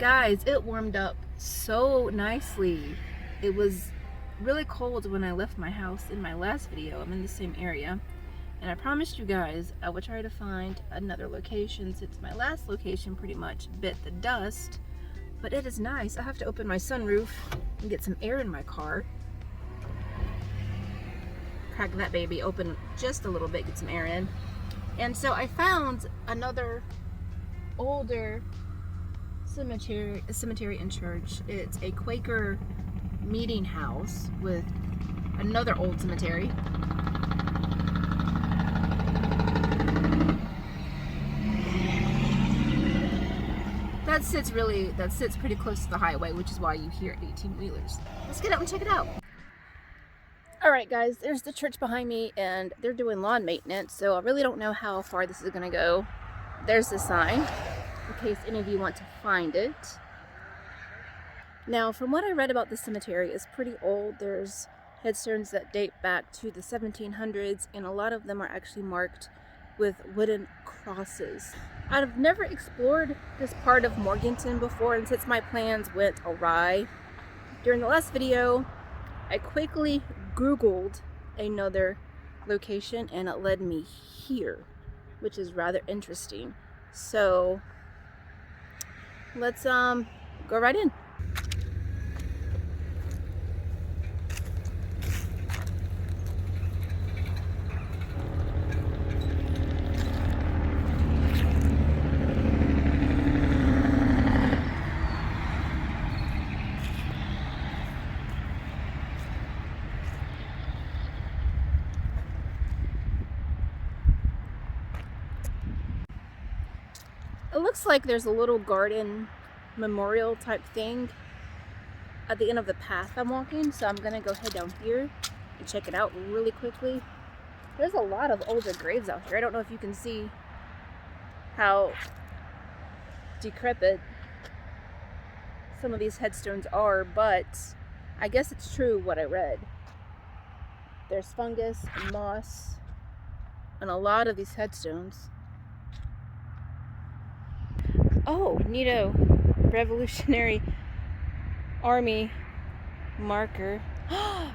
Guys, it warmed up so nicely. It was really cold when I left my house in my last video. I'm in the same area, and I promised you guys I would try to find another location since my last location pretty much bit the dust. But it is nice. I have to open my sunroof and get some air in my car. Crack that baby open just a little bit, get some air in. And so I found another older cemetery and church. It's a Quaker meeting house with another old cemetery. That sits pretty close to the highway, which is why you hear 18-wheelers. Let's get out and check it out. All right, guys, there's the church behind me, and they're doing lawn maintenance, so I really don't know how far this is gonna go. There's the sign, in case any of you want to find it. Now, from what I read about the cemetery, it's pretty old. There's headstones that date back to the 1700s, and a lot of them are actually marked with wooden crosses. I've never explored this part of Morganton before, and since my plans went awry during the last video, I quickly Googled another location, and it led me here, which is rather interesting. So let's go right in. It looks like there's a little garden memorial type thing at the end of the path I'm walking, so I'm gonna go head down here and check it out really quickly. There's a lot of older graves out here. I don't know if you can see how decrepit some of these headstones are, but I guess it's true what I read. There's fungus and moss on a lot of these headstones. Oh, neato. Revolutionary Army marker.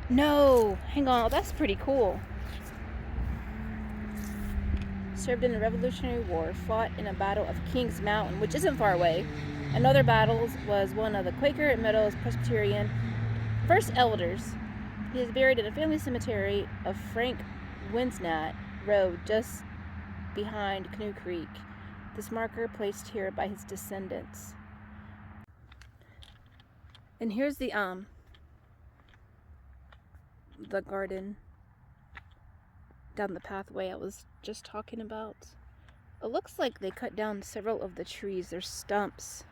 No! Hang on, that's pretty cool. Served in the Revolutionary War, fought in a battle of Kings Mountain, which isn't far away. Another battle was one of the Quaker Meadows Presbyterian first elders. He is buried in a family cemetery of Frank Winsnat Road, just behind Canoe Creek. This marker placed here by his descendants. And here's the garden down the pathway I was just talking about. It looks like they cut down several of the trees. There's stumps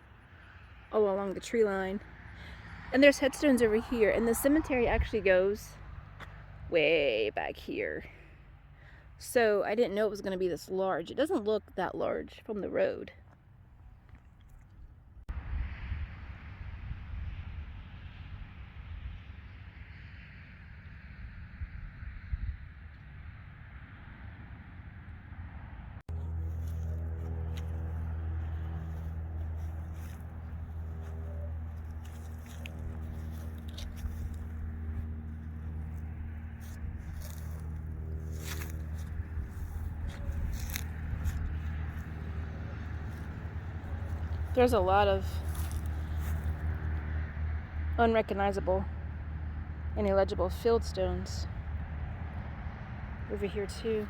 all along the tree line. And there's headstones over here. And the cemetery actually goes way back here. So I didn't know it was going to be this large. It doesn't look that large from the road. There's a lot of unrecognizable and illegible field stones over here too.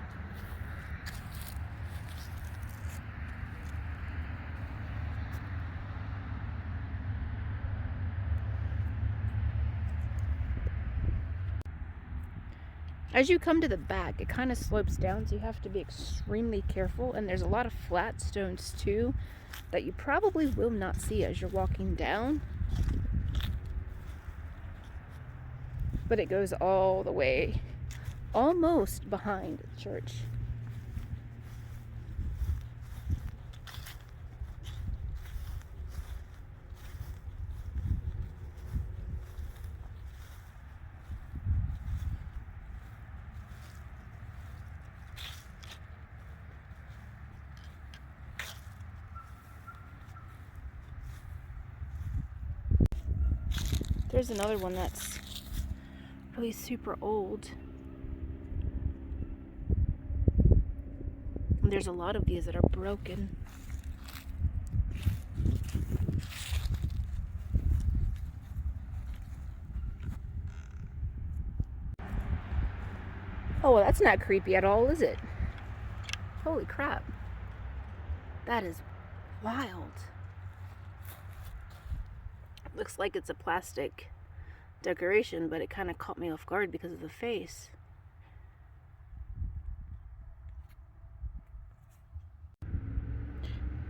As you come to the back, it kind of slopes down, so you have to be extremely careful, and there's a lot of flat stones too that you probably will not see as you're walking down. But it goes all the way, almost behind the church. There's another one that's really super old. And there's a lot of these that are broken. Oh, well, that's not creepy at all, is it? Holy crap. That is wild. Looks like it's a plastic decoration, but it kind of caught me off guard because of the face.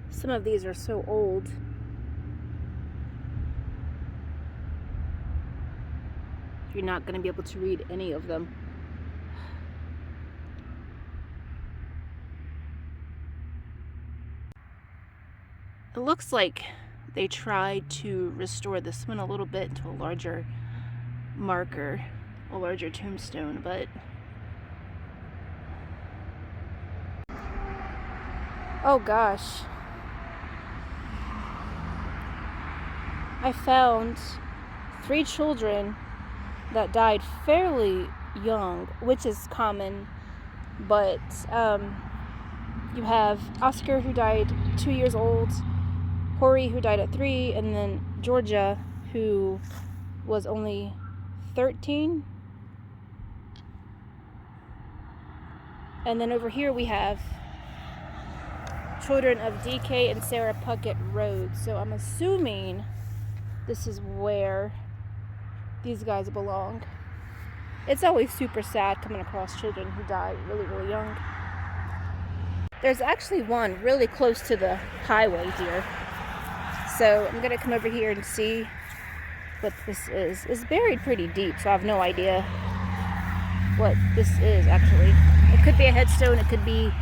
Some of these are so old. You're not going to be able to read any of them. It looks like they tried to restore this one a little bit into a larger marker, a larger tombstone, but oh gosh. I found 3 children that died fairly young, which is common, but you have Oscar, who died 2 years old, Hori, who died at 3, and then Georgia, who was only 13. And then over here we have children of DK and Sarah Puckett Rhodes. So I'm assuming this is where these guys belong. It's always super sad coming across children who die really, really young. There's actually one really close to the highway here. So I'm gonna come over here and see what this is. It's buried pretty deep, so I have no idea what this is actually. It could be a headstone, it could be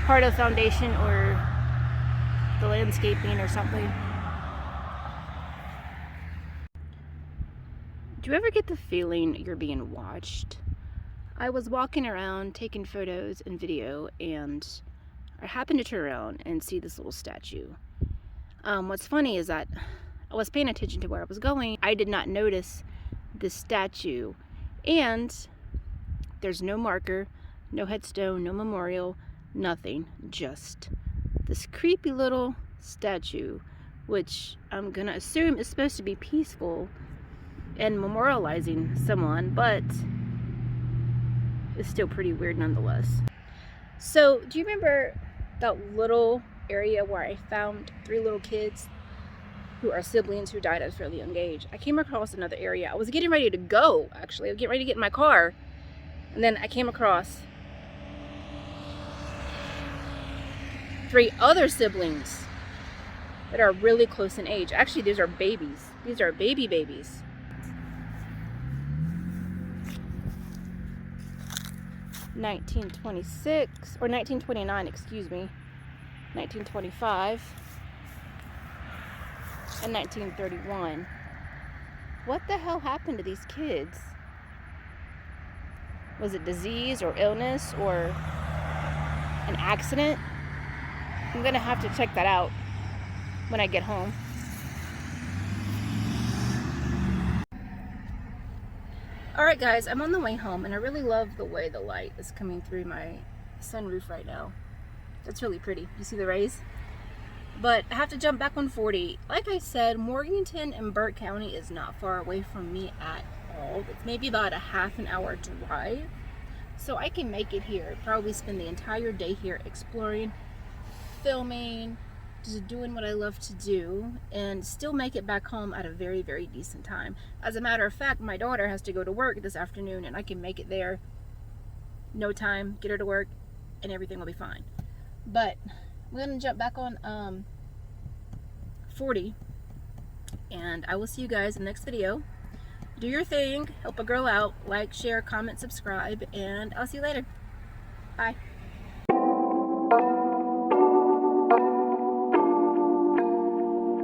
part of the foundation or the landscaping or something. Do you ever get the feeling you're being watched? I was walking around taking photos and video, and I happened to turn around and see this little statue. What's funny is that I was paying attention to where I was going. I did not notice this statue, and there's no marker, no headstone, no memorial, nothing, just this creepy little statue, which I'm gonna assume is supposed to be peaceful and memorializing someone, but it's still pretty weird nonetheless. So, do you remember that little area where I found 3 little kids who are siblings who died at a fairly young age? I came across another area. I was getting ready to go, actually. I was getting ready to get in my car, and then I came across 3 other siblings that are really close in age. Actually, these are babies. These are babies. (1926) or 1929, excuse me, 1925, and 1931. What the hell happened to these kids? Was it disease or illness or an accident? I'm gonna have to check that out when I get home. Alright guys, I'm on the way home, and I really love the way the light is coming through my sunroof right now. It's really pretty. You see the rays? But I have to jump back on 40. Like I said, Morganton and Burt County is not far away from me at all. It's maybe about a half an hour drive. So I can make it here. Probably spend the entire day here exploring, filming, just doing what I love to do, and still make it back home at a very, very decent time. As a matter of fact, my daughter has to go to work this afternoon, and I can make it there, no time, get her to work, and everything will be fine. But I'm gonna jump back on 40, and I will see you guys in the next video. Do your thing, help a girl out, like, share, comment, subscribe, and I'll see you later. Bye.